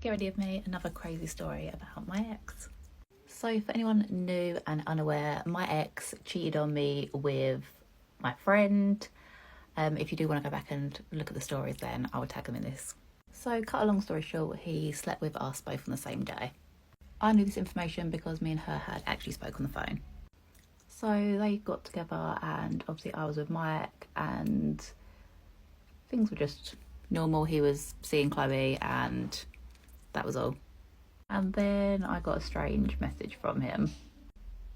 get ready with me, another crazy story about my ex. So for anyone new and unaware, my ex cheated on me with my friend. If you do want to go back and look at the stories, then I will tag them in this. So cut a long story short, he slept with us both on the same day. I knew this information because me and her had actually spoke on the phone. So they got together and obviously I was with Mike and things were just normal. He was seeing Chloe and that was all. And then I got a strange message from him.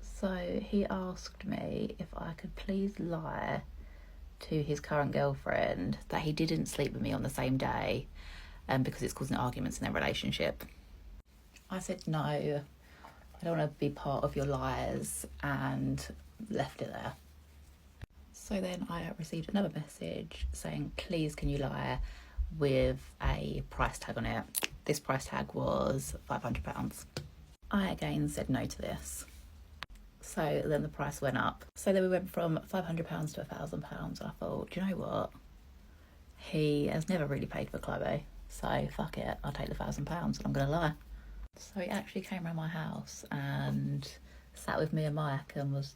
So he asked me if I could please lie to his current girlfriend that he didn't sleep with me on the same day because it's causing arguments in their relationship. I said no, I don't want to be part of your lies, and left it there. So then I received another message saying, please can you lie with a price tag on it. This price tag was £500. I again said no to this. So then the price went up. So then we went from £500 to £1,000. And I thought, do you know what? He has never really paid for Chloe. So fuck it, I'll take the £1,000 and I'm going to lie. So he actually came around my house and sat with me and Mike and it was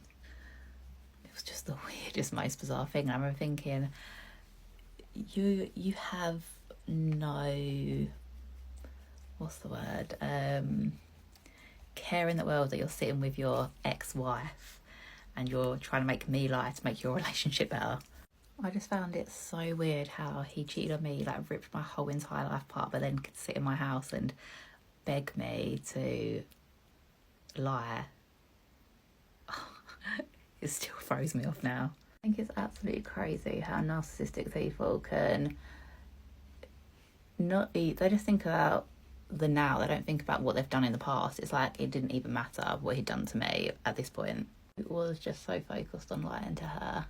just the weirdest, most bizarre thing. I remember thinking, you have no, what's the word, care in the world that you're sitting with your ex-wife and you're trying to make me lie to make your relationship better. I just found it so weird how he cheated on me, like ripped my whole entire life apart, but then could sit in my house and beg me to lie. It still throws me off now. I think it's absolutely crazy how narcissistic people can not be, they just think about the now, they don't think about what they've done in the past. It's like it didn't even matter what he'd done to me at this point. It was just so focused on lying to her.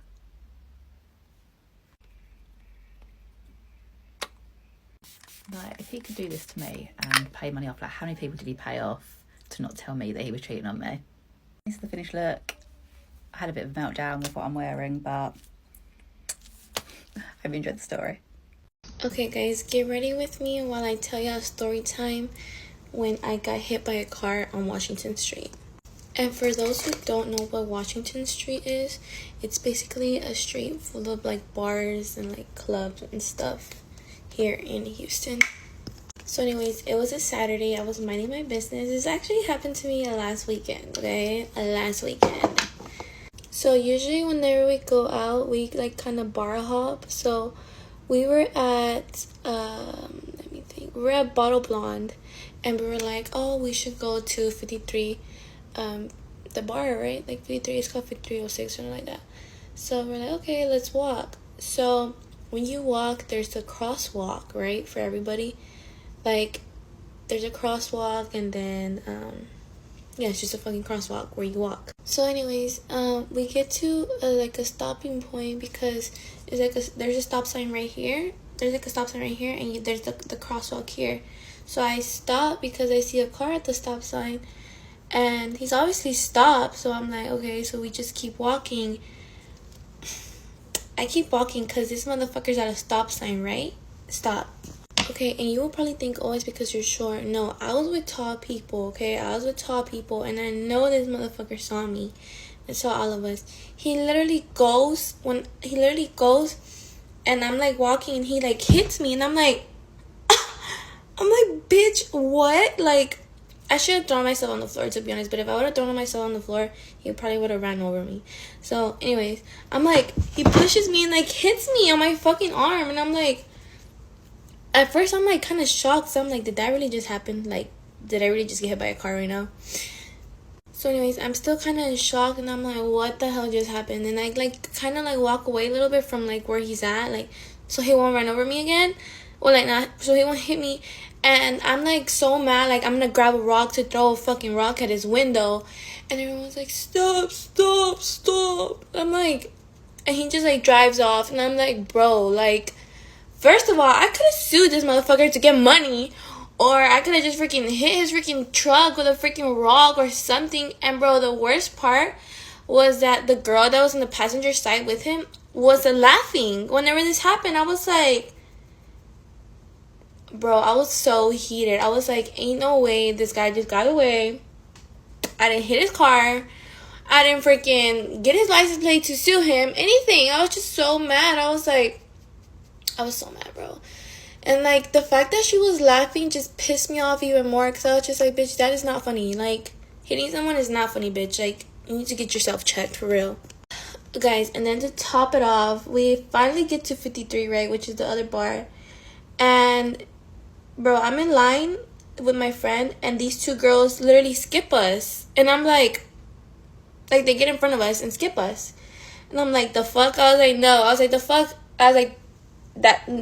Like, if he could do this to me and pay money off, like how many people did he pay off to not tell me that he was cheating on me? This is the finished look. I had a bit of a meltdown with what I'm wearing, but I hope you enjoyed the story. Okay guys, get ready with me while I tell you a story time when I got hit by a car on Washington Street. And for those who don't know what Washington Street is, it's basically a street full of like bars and like clubs and stuff here in Houston. So anyways, it was a Saturday. I was minding my business. This actually happened to me last weekend, okay? Last weekend. So usually whenever we go out, we like kind of bar hop. So we were at, let me think. We were at Bottle Blonde and we were like, oh, we should go to 53, the bar, right? Like 53, it's called 5306, something like that. So we're like, okay, let's walk. So when you walk, there's a crosswalk, right, for everybody. Like, there's a crosswalk, and then, yeah, it's just a fucking crosswalk where you walk. So anyways, we get to, like, a stopping point because it's like there's a stop sign right here. There's, like, a stop sign right here, and there's the crosswalk here. So I stop because I see a car at the stop sign, and he's obviously stopped. So I'm like, okay, so we just keep walking. I keep walking because this motherfucker's at a stop sign, right? Stop. Okay, and you will probably think, oh, it's because you're short. No, I was with tall people, okay? I was with tall people, and I know this motherfucker saw me and saw all of us. He literally goes, and I'm, like, walking, and he, like, hits me, and I'm like, bitch, what? Like, I should have thrown myself on the floor, to be honest. But if I would have thrown myself on the floor, he probably would have ran over me. So, anyways, I'm like, he pushes me and, like, hits me on my fucking arm. And I'm like, at first, I'm, like, kind of shocked. So I'm like, did that really just happen? Like, did I really just get hit by a car right now? So, anyways, I'm still kind of in shock. And I'm like, what the hell just happened? And I, like, kind of, like, walk away a little bit from, like, where he's at. Like, so he won't run over me again. Or, like, not, so he won't hit me. And I'm, like, so mad, like, I'm gonna grab a rock to throw a fucking rock at his window. And everyone's like, stop, stop, stop. I'm like, and he just, like, drives off. And I'm like, bro, like, first of all, I could have sued this motherfucker to get money. Or I could have just freaking hit his freaking truck with a freaking rock or something. And, bro, the worst part was that the girl that was on the passenger side with him was laughing. Whenever this happened, I was like, Bro, I was so heated. I was like, ain't no way this guy just got away. I didn't hit his car. I didn't freaking get his license plate to sue him. Anything. I was just so mad. I was so mad, bro. And, like, the fact that she was laughing just pissed me off even more. Because I was just like, bitch, that is not funny. Like, hitting someone is not funny, bitch. Like, you need to get yourself checked, for real. Guys, and then to top it off, we finally get to 53, right? Which is the other bar. And, bro, I'm in line with my friend. And these two girls literally skip us. And I'm like, they get in front of us and skip us. And I'm like, the fuck? I was like, no. I was like, the fuck? I was like,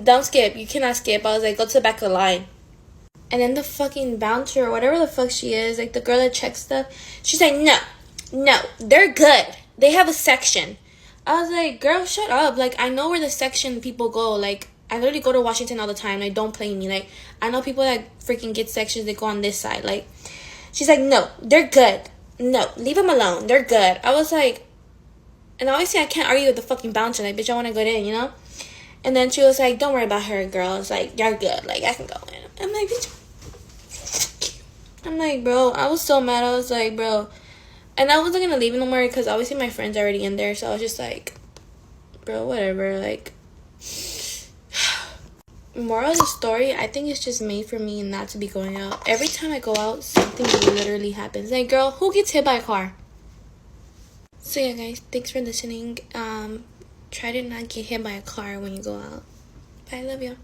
don't skip. You cannot skip. I was like, go to the back of the line. And then the fucking bouncer or whatever the fuck she is, like the girl that checks stuff, she's like, no, they're good. They have a section. I was like, girl, shut up. Like, I know where the section people go. Like, I literally go to Washington all the time. Like, don't play me. Like, I know people that freaking get sections that go on this side. Like, she's like, no, they're good. No, leave them alone. They're good. I was like, and obviously I can't argue with the fucking bouncer. Like, bitch, I want to go in, you know? And then she was like, don't worry about her, girl. It's like, you're good. Like, I can go in. I'm like, bitch. I'm like, bro, I was so mad. I was like, bro. And I wasn't going to leave no more because obviously my friend's already in there. So I was just like, bro, whatever. Like, moral of the story, I think it's just made for me not to be going out. Every time I go out, something literally happens. Like, girl, who gets hit by a car? So yeah, guys, thanks for listening. Try to not get hit by a car when you go out. Bye, I love you.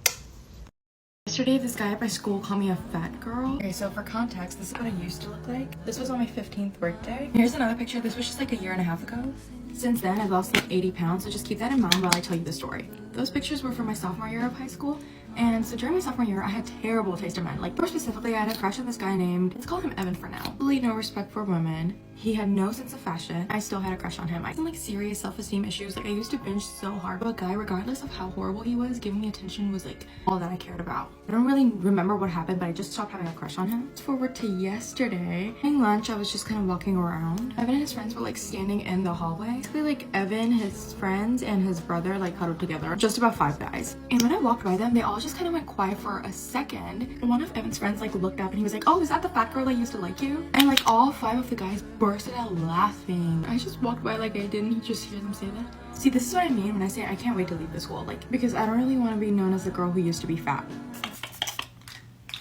Yesterday, this guy at my school called me a fat girl. Okay, so for context, this is what I used to look like. This was on my 15th birthday. Here's another picture. This was just like a year and a half ago. Since then, I've lost like 80 pounds, so just keep that in mind while I tell you the story. Those pictures were from my sophomore year of high school. And so during my sophomore year, I had terrible taste in men. Like, more specifically, I had a crush on this guy named, let's call him Evan for now. Absolutely no respect for women. He had no sense of fashion. I still had a crush on him. I had like serious self-esteem issues. Like, I used to binge so hard. But a guy, regardless of how horrible he was, giving me attention was like all that I cared about. I don't really remember what happened, but I just stopped having a crush on him. Fast forward to yesterday. During lunch, I was just kind of walking around. Evan and his friends were like standing in the hallway. Basically, like Evan, his friends, and his brother like huddled together. Just about 5 guys. And when I walked by them, they all just kind of went quiet for a second. And one of Evan's friends like looked up and he was like, oh, is that the fat girl that used to like you? And like all 5 of the guys bursted out laughing. I just walked by like I didn't just hear them say that. See, this is what I mean when I say I can't wait to leave the school. Like, because I don't really want to be known as the girl who used to be fat.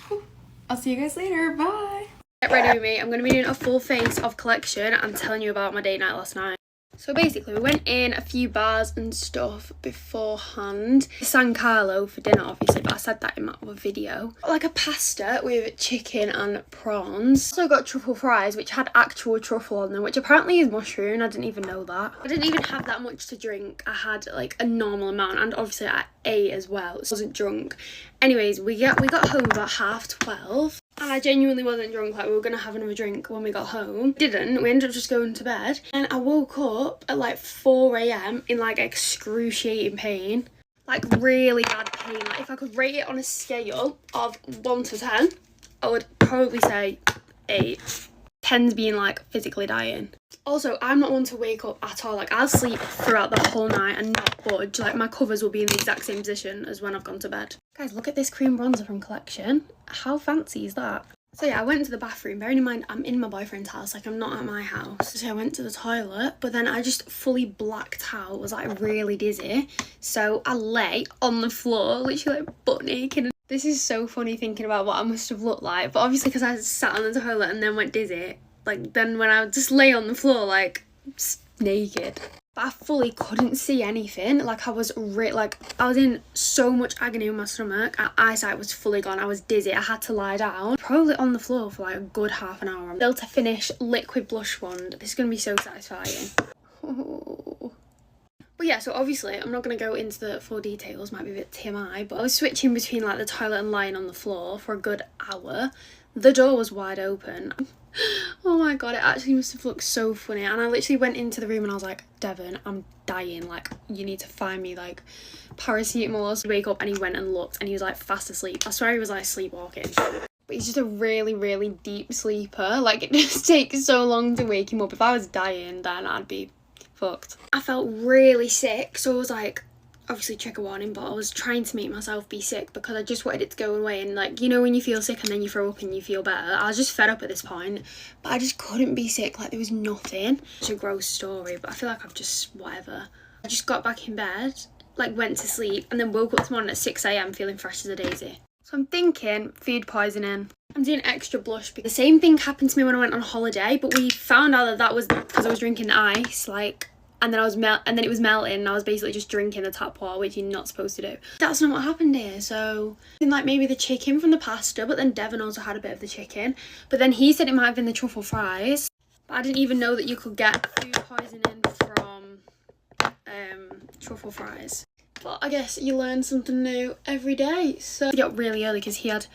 Whew. I'll see you guys later. Bye. Get ready with me. I'm going to be doing a full face of collection and telling you about my date night last night. So basically, we went in a few bars and stuff beforehand. San Carlo for dinner, obviously, but I said that in my other video. Like a pasta with chicken and prawns. Also got truffle fries, which had actual truffle on them, which apparently is mushroom. I didn't even know that. I didn't even have that much to drink. I had like a normal amount, and obviously I ate as well, so I wasn't drunk. Anyways, we got home about 12:30. And I genuinely wasn't drunk, like we were going to have another drink when we got home. Didn't, we ended up just going to bed. And I woke up at like 4 AM in like excruciating pain. Like really bad pain. Like if I could rate it on a scale of 1 to 10, I would probably say 8. 10's being like physically dying. Also, I'm not one to wake up at all. Like I'll sleep throughout the whole night and not budge. Like my covers will be in the exact same position as when I've gone to bed. Guys, look at this cream bronzer from Collection. How fancy is that? So yeah, I went to the bathroom. Bearing in mind, I'm in my boyfriend's house. Like I'm not at my house. So I went to the toilet, but then I just fully blacked out. Was like really dizzy. So I lay on the floor, literally like butt naked. This is so funny thinking about what I must have looked like. But obviously because I sat on the toilet and then went dizzy, like then when I would just lay on the floor like naked. But I fully couldn't see anything. Like I was I was in so much agony with my stomach. My eyesight was fully gone. I was dizzy. I had to lie down. Probably on the floor for like a good half an hour. I'm still to finish liquid blush wand. This is going to be so satisfying. Oh. But yeah, so obviously I'm not going to go into the full details. Might be a bit TMI. But I was switching between like the toilet and lying on the floor for a good hour. The door was wide open. Oh my god, it actually must have looked so funny. And I literally went into the room and I was like, Devon, I'm dying. Like, you need to find me like paracetamol. So wake up, and he went and looked and he was like fast asleep. I swear he was like sleepwalking. But he's just a really, really deep sleeper. Like, it just takes so long to wake him up. If I was dying, then I'd be fucked. I felt really sick, so I was like, obviously trigger warning, but I was trying to make myself be sick because I just wanted it to go away. And like, you know, when you feel sick and then you throw up and you feel better, I was just fed up at this point, but I just couldn't be sick. Like, there was nothing. It's a gross story, but I feel like I've just whatever. I just got back in bed, like went to sleep, and then woke up this morning at 6 a.m. feeling fresh as a daisy. So I'm thinking food poisoning. I'm doing extra blush because the same thing happened to me when I went on holiday, but we found out that that was because I was drinking ice, like, and then it was melting, and I was basically just drinking the tap water, which you're not supposed to do. That's not what happened here. So I think like maybe the chicken from the pasta, but then Devon also had a bit of the chicken. But then he said it might have been the truffle fries. But I didn't even know that you could get food poisoning from truffle fries. But I guess you learn something new every day. So I got really early because he had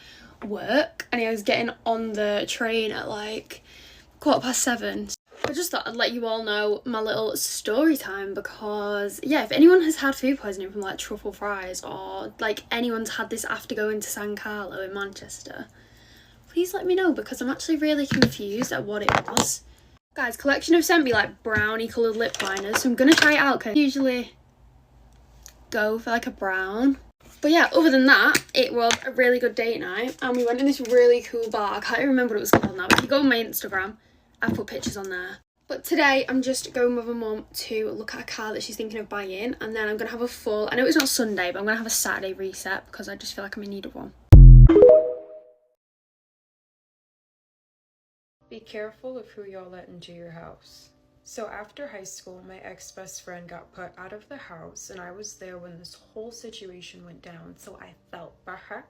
work and he was getting on the train at like 7:15. I just thought I'd let you all know my little story time because, yeah, if anyone has had food poisoning from like truffle fries or like anyone's had this after going to San Carlo in Manchester, please let me know because I'm actually really confused at what it was. Guys, Collection have sent me like brownie coloured lip liners, so I'm going to try it out because I usually go for like a brown. But yeah, other than that, it was a really good date night and we went in this really cool bar. I can't even remember what it was called now, but if you go on my Instagram, I put pictures on there. But today I'm just going with my mum to look at a car that she's thinking of buying, and then I'm going to have a full, I know it's not Sunday, but I'm going to have a Saturday reset because I just feel like I'm in need of one. Be careful of who y'all let into your house. So after high school, my ex-best friend got put out of the house and I was there when this whole situation went down, so I felt for her.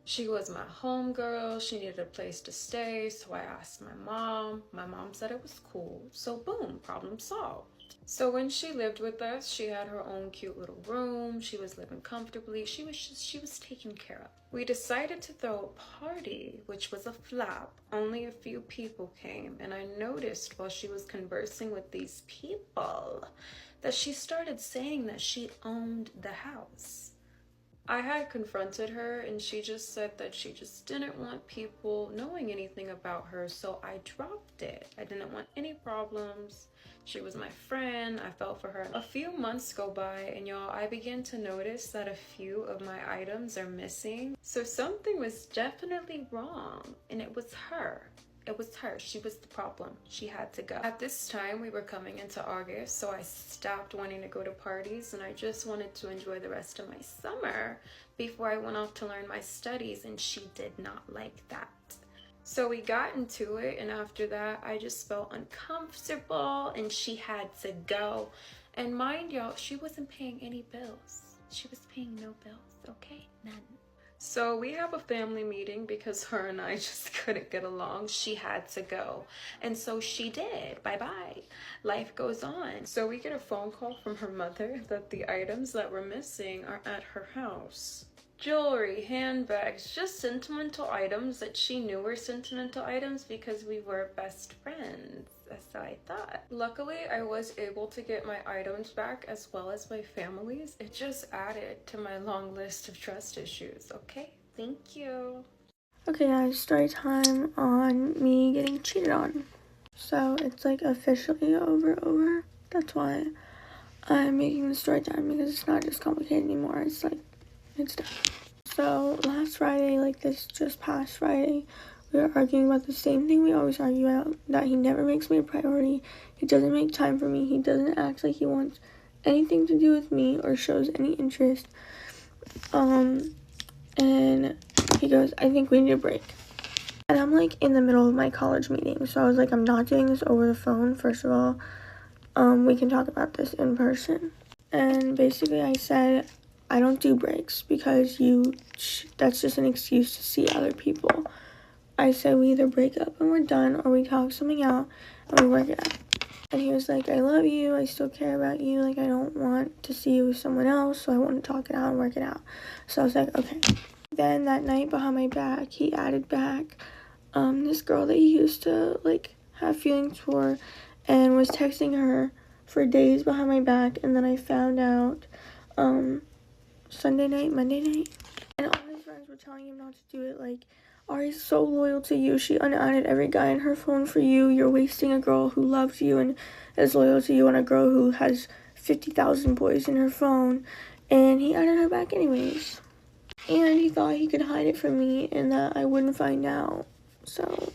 She was my homegirl, she needed a place to stay, so I asked my mom. My mom said it was cool, so boom, problem solved. So when she lived with us, she had her own cute little room, she was living comfortably, she was taken care of. We decided to throw a party, which was a flop. Only a few people came, and I noticed while she was conversing with these people that she started saying that she owned the house. I had confronted her and she just said that she just didn't want people knowing anything about her, so I dropped it. I didn't want any problems. She was my friend, I felt for her. A few months go by and y'all, I began to notice that a few of my items are missing. So something was definitely wrong and it was her. It was her. She was the problem. She had to go. At this time, we were coming into August, so I stopped wanting to go to parties and I just wanted to enjoy the rest of my summer before I went off to learn my studies, and she did not like that. So we got into it, and after that, I just felt uncomfortable and she had to go. And mind y'all, she wasn't paying any bills. She was paying no bills, okay? None. So we have a family meeting because her and I just couldn't get along. She had to go. And so she did. Bye-bye. Life goes on. So we get a phone call from her mother that the items that were missing are at her house. Jewelry, handbags, just sentimental items that she knew were sentimental items because we were best friends. So I thought. Luckily, I was able to get my items back as well as my family's. It just added to my long list of trust issues, okay? Thank you. Okay guys, story time on me getting cheated on. So it's like officially over. That's why I'm making the story time, because it's not just complicated anymore. It's like, it's done. So last Friday, like this just past Friday, we were arguing about the same thing we always argue about, that he never makes me a priority, he doesn't make time for me, he doesn't act like he wants anything to do with me or shows any interest. And he goes, I think we need a break. And I'm like in the middle of my college meeting, so I was like, I'm not doing this over the phone. First of all, we can talk about this in person. And basically I said, I don't do breaks because that's just an excuse to see other people. I said we either break up and we're done, or we talk something out and we work it out. And he was like, I love you, I still care about you, like I don't want to see you with someone else, so I want to talk it out and work it out. So I was like, okay. Then that night behind my back, he added back this girl that he used to like have feelings for, and was texting her for days behind my back. And then I found out Monday night, and all his friends were telling him not to do it. Like, Ari's so loyal to you, she unadded every guy in her phone for you, you're wasting a girl who loves you and is loyal to you on a girl who has 50,000 boys in her phone. and he added her back anyways. And he thought he could hide it from me and that I wouldn't find out. So,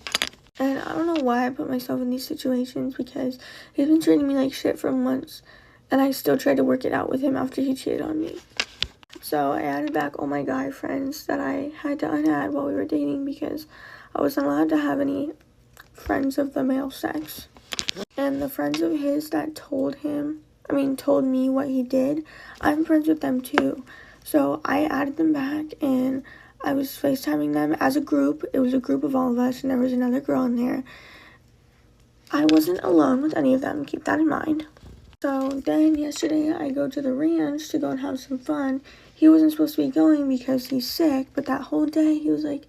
and I don't know why I put myself in these situations, because he's been treating me like shit for months, and I still tried to work it out with him after he cheated on me. So I added back all my guy friends that I had to unadd while we were dating, because I wasn't allowed to have any friends of the male sex. And the friends of his that told me what he did, I'm friends with them too. So I added them back, and I was FaceTiming them as a group. It was a group of all of us, and there was another girl in there. I wasn't alone with any of them, keep that in mind. So then yesterday I go to the ranch to go and have some fun. He wasn't supposed to be going because he's sick, but that whole day he was like,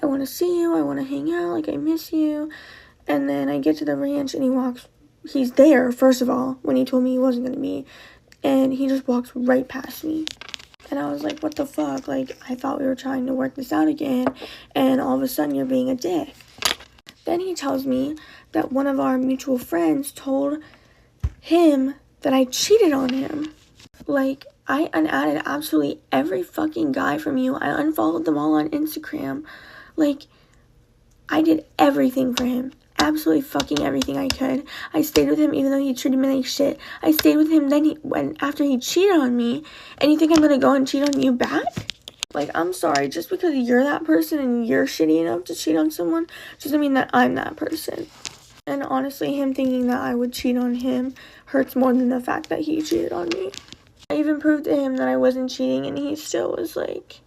I want to see you, I want to hang out, like I miss you. And then I get to the ranch and he's there, first of all, when he told me he wasn't going to be, and he just walks right past me. And I was like, what the fuck? Like, I thought we were trying to work this out again, and all of a sudden you're being a dick. Then he tells me that one of our mutual friends told him that I cheated on him. Like, I unadded absolutely every fucking guy from you. I unfollowed them all on Instagram. Like, I did everything for him. Absolutely fucking everything I could. I stayed with him even though he treated me like shit. I stayed with him after he cheated on me, and you think I'm gonna go and cheat on you back? Like, I'm sorry, just because you're that person and you're shitty enough to cheat on someone doesn't mean that I'm that person. And honestly, him thinking that I would cheat on him hurts more than the fact that he cheated on me. I even proved to him that I wasn't cheating, and he still was like,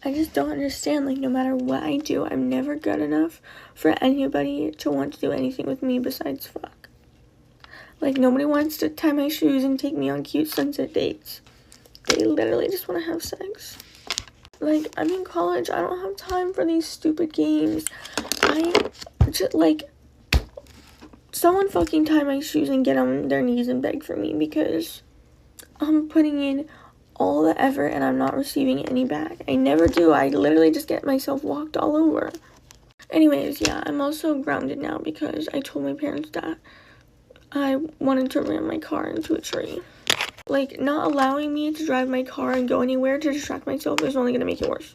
I just don't understand. Like, no matter what I do, I'm never good enough for anybody to want to do anything with me besides fuck. Like, nobody wants to tie my shoes and take me on cute sunset dates. They literally just want to have sex. Like, I'm in college. I don't have time for these stupid games. I just, like, someone fucking tie my shoes and get on their knees and beg for me, because I'm putting in all the effort and I'm not receiving any back. I never do. I literally just get myself walked all over. Anyways, yeah, I'm also grounded now because I told my parents that I wanted to ram my car into a tree. Like, not allowing me to drive my car and go anywhere to distract myself is only gonna make it worse.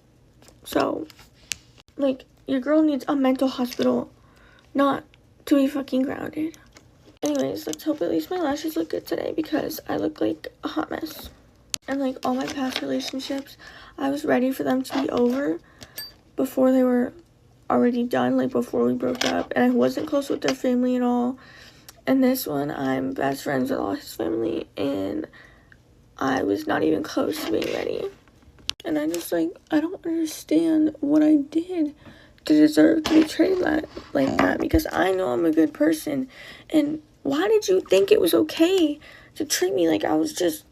So, like, your girl needs a mental hospital, not to be fucking grounded. Anyways, let's hope at least my lashes look good today, because I look like a hot mess. And like all my past relationships, I was ready for them to be over before they were already done, like before we broke up. And I wasn't close with their family at all. And this one, I'm best friends with all his family, and I was not even close to being ready. And I just, like, I don't understand what I did to deserve to be treated like that, because I know I'm a good person. And why did you think it was okay to treat me like I was just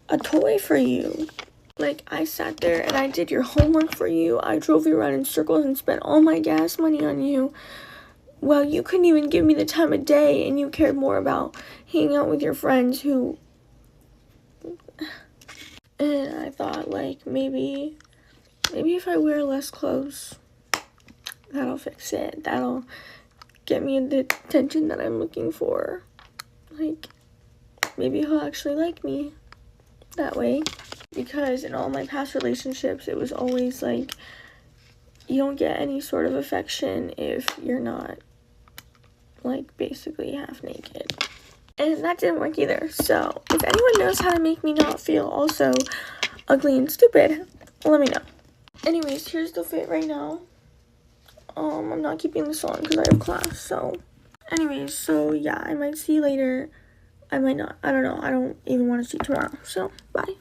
a toy for you? Like, I sat there and I did your homework for you. I drove you around in circles and spent all my gas money on you. Well, you couldn't even give me the time of day, and you cared more about hanging out with your friends who... And I thought, like, maybe if I wear less clothes, that'll fix it. That'll get me the attention that I'm looking for. Like, maybe he'll actually like me that way. Because in all my past relationships, it was always like, you don't get any sort of affection if you're not, like, basically half naked. And that didn't work either. So if anyone knows how to make me not feel also ugly and stupid, let me know. Anyways, here's the fit right now. I'm not keeping this on because I have class. So anyways, so yeah, I might see you later. I might not. I don't know. I don't even want to see you tomorrow. So bye.